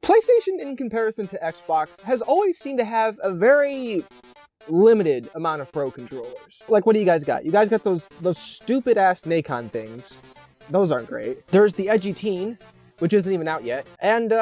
PlayStation, in comparison to Xbox, has always seemed to have a very limited amount of Pro controllers. Like, what do you guys got? You guys got those stupid-ass Nacon things. Those aren't great. There's the Edgy Teen, which isn't even out yet. And,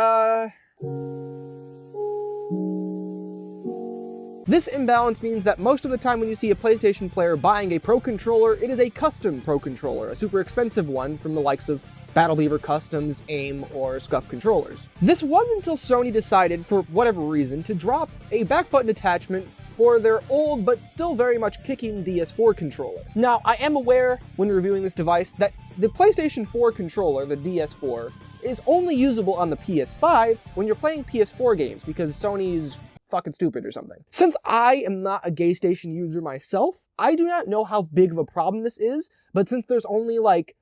this imbalance means that most of the time when you see a PlayStation player buying a Pro controller, it is a custom Pro controller, a super expensive one from the likes of Battle Beaver Customs, AIM, or Scuff controllers. This wasn't until Sony decided, for whatever reason, to drop a back button attachment for their old but still very much kicking DS4 controller. Now, I am aware, when reviewing this device, that the PlayStation 4 controller, the DS4, is only usable on the PS5 when you're playing PS4 games, because Sony's fucking stupid or something. Since I am not a Gay Station user myself, I do not know how big of a problem this is, but since there's only like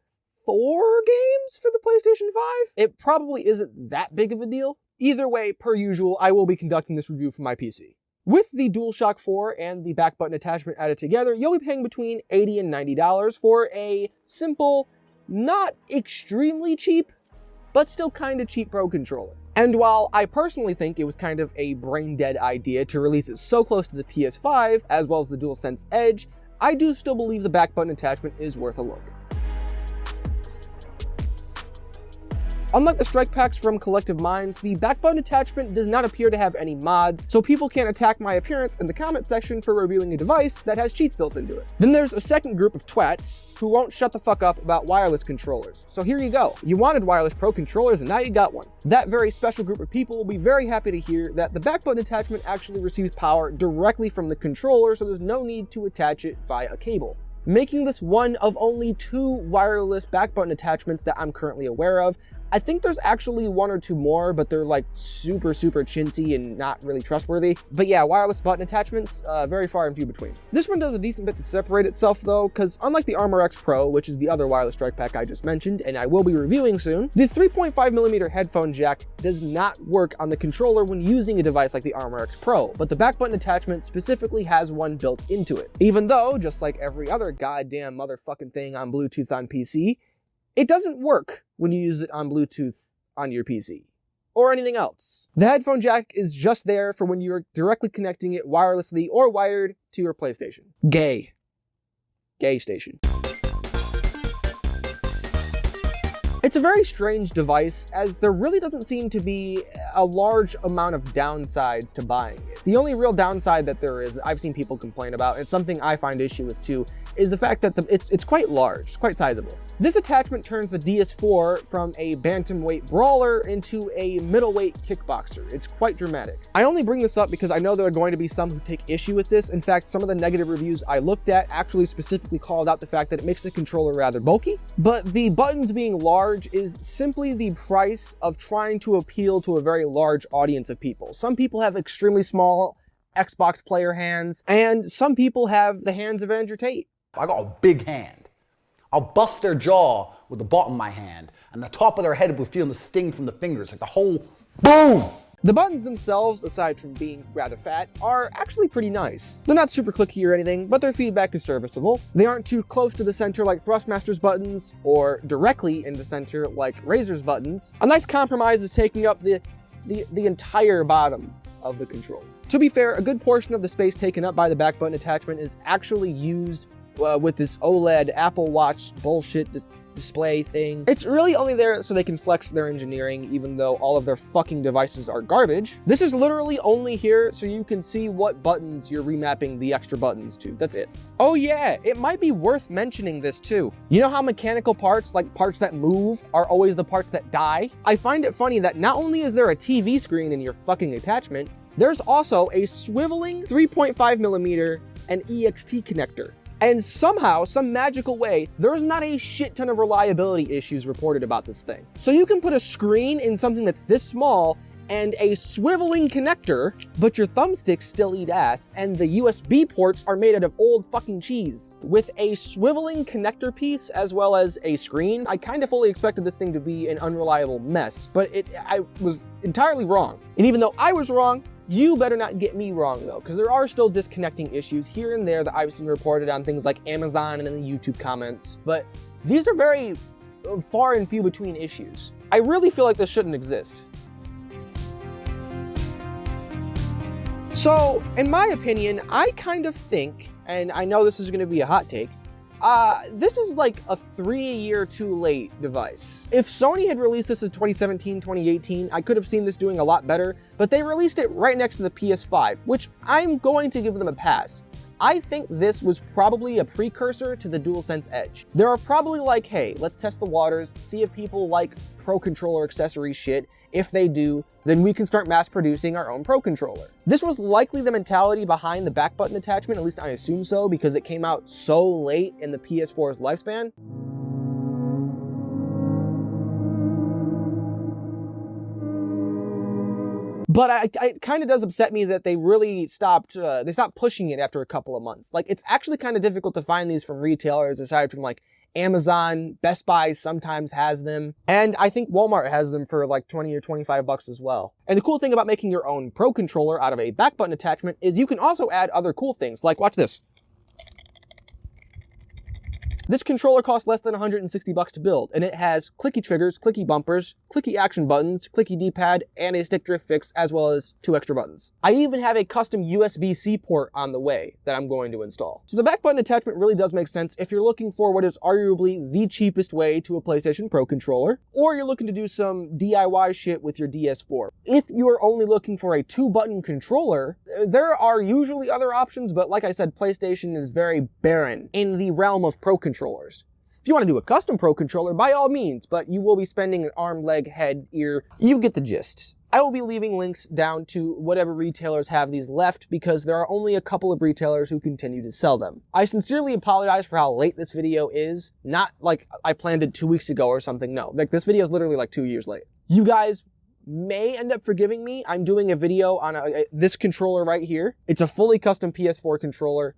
4 games for the PlayStation 5, it probably isn't that big of a deal. Either way, per usual, I will be conducting this review from my PC. With the DualShock 4 and the back button attachment added together, you'll be paying between $80 and $90 for a simple, not extremely cheap, but still kinda cheap Pro controller. And while I personally think it was kind of a brain-dead idea to release it so close to the PS5, as well as the DualSense Edge, I do still believe the back button attachment is worth a look. Unlike the strike packs from Collective Minds, the back button attachment does not appear to have any mods, so people can't attack my appearance in the comment section for reviewing a device that has cheats built into it. Then there's a second group of twats who won't shut the fuck up about wireless controllers. So here you go. You wanted wireless Pro controllers and now you got one. That very special group of people will be very happy to hear that the back button attachment actually receives power directly from the controller, so there's no need to attach it via a cable, making this one of only 2 wireless back button attachments that I'm currently aware of. I think there's actually 1 or 2 more, but they're like super chintzy and not really trustworthy. But yeah, wireless button attachments, very far and few between. This one does a decent bit to separate itself though, because unlike the Armor X Pro, which is the other wireless strike pack I just mentioned, and I will be reviewing soon, the 3.5mm headphone jack does not work on the controller when using a device like the Armor X Pro, but the back button attachment specifically has one built into it. Even though, just like every other goddamn motherfucking thing on Bluetooth on PC, it doesn't work when you use it on Bluetooth on your PC, or anything else. The headphone jack is just there for when you're directly connecting it wirelessly or wired to your PlayStation. Gay Station. It's a very strange device, as there really doesn't seem to be a large amount of downsides to buying it. The only real downside that there is, I've seen people complain about, it's something I find issue with too, is the fact that it's quite large, it's quite sizable. This attachment turns the DS4 from a bantamweight brawler into a middleweight kickboxer. It's quite dramatic. I only bring this up because I know there are going to be some who take issue with this. In fact, some of the negative reviews I looked at actually specifically called out the fact that it makes the controller rather bulky, but the buttons being large is simply the price of trying to appeal to a very large audience of people. Some people have extremely small Xbox player hands, and some people have the hands of Andrew Tate. I got a big hand. I'll bust their jaw with the bottom of my hand, and the top of their head will feel the sting from the fingers, like the whole boom! The buttons themselves, aside from being rather fat, are actually pretty nice. They're not super clicky or anything, but their feedback is serviceable. They aren't too close to the center like Thrustmaster's buttons, or directly in the center like Razer's buttons. A nice compromise is taking up the entire bottom of the controller. To be fair, a good portion of the space taken up by the back button attachment is actually used with this OLED Apple Watch bullshit display thing. It's really only there so they can flex their engineering, even though all of their fucking devices are garbage. This is literally only here so you can see what buttons you're remapping the extra buttons to. That's it. Oh yeah, it might be worth mentioning this too. You know how mechanical parts, like parts that move, are always the parts that die? I find it funny that not only is there a TV screen in your fucking attachment, there's also a swiveling 3.5mm and EXT connector. And somehow, some magical way, there's not a shit ton of reliability issues reported about this thing. So you can put a screen in something that's this small and a swiveling connector, but your thumbsticks still eat ass, and the USB ports are made out of old fucking cheese. With a swiveling connector piece as well as a screen, I kind of fully expected this thing to be an unreliable mess, but I was entirely wrong. And even though I was wrong, you better not get me wrong though, because there are still disconnecting issues here and there that I've seen reported on things like Amazon and in the YouTube comments, but these are very far and few between issues. I really feel like this shouldn't exist. So, in my opinion, I kind of think, and I know this is going to be a hot take, this is like a 3 year too late device. If Sony had released this in 2017, 2018, I could have seen this doing a lot better, but they released it right next to the PS5, which I'm going to give them a pass. I think this was probably a precursor to the DualSense Edge. They're probably like, hey, let's test the waters, see if people like Pro Controller accessory shit. If they do, then we can start mass producing our own Pro Controller. This was likely the mentality behind the back button attachment, at least I assume so, because it came out so late in the PS4's lifespan. But it kind of does upset me that they really stopped pushing it after a couple of months. Like, it's actually kind of difficult to find these from retailers, aside from like Amazon. Best Buy sometimes has them, and I think Walmart has them for like 20 or 25 bucks as well. And the cool thing about making your own Pro Controller out of a back button attachment is you can also add other cool things, like watch this. This controller costs less than 160 bucks to build, and it has clicky triggers, clicky bumpers, clicky action buttons, clicky D-pad, and a stick drift fix, as well as 2 extra buttons. I even have a custom USB-C port on the way that I'm going to install. So the back button attachment really does make sense if you're looking for what is arguably the cheapest way to a PlayStation Pro controller, or you're looking to do some DIY shit with your DS4. If you're only looking for a 2-button controller, there are usually other options, but like I said, PlayStation is very barren in the realm of Pro controllers. If you want to do a custom Pro controller, by all means, but you will be spending an arm, leg, head, ear. You get the gist. I will be leaving links down to whatever retailers have these left, because there are only a couple of retailers who continue to sell them. I sincerely apologize for how late this video is. Not like I planned it 2 weeks ago or something. No, like this video is literally like 2 years late. You guys may end up forgiving me. I'm doing a video on this controller right here. It's a fully custom PS4 controller.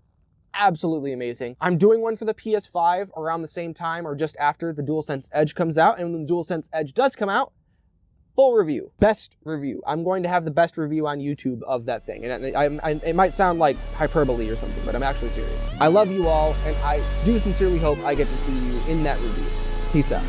Absolutely amazing. I'm doing one for the PS5 around the same time or just after the DualSense Edge comes out, and when the DualSense Edge does come out, full review, best review. I'm going to have the best review on YouTube of that thing, and it might sound like hyperbole or something, but I'm actually serious. I love you all, and I do sincerely hope I get to see you in that review. Peace out.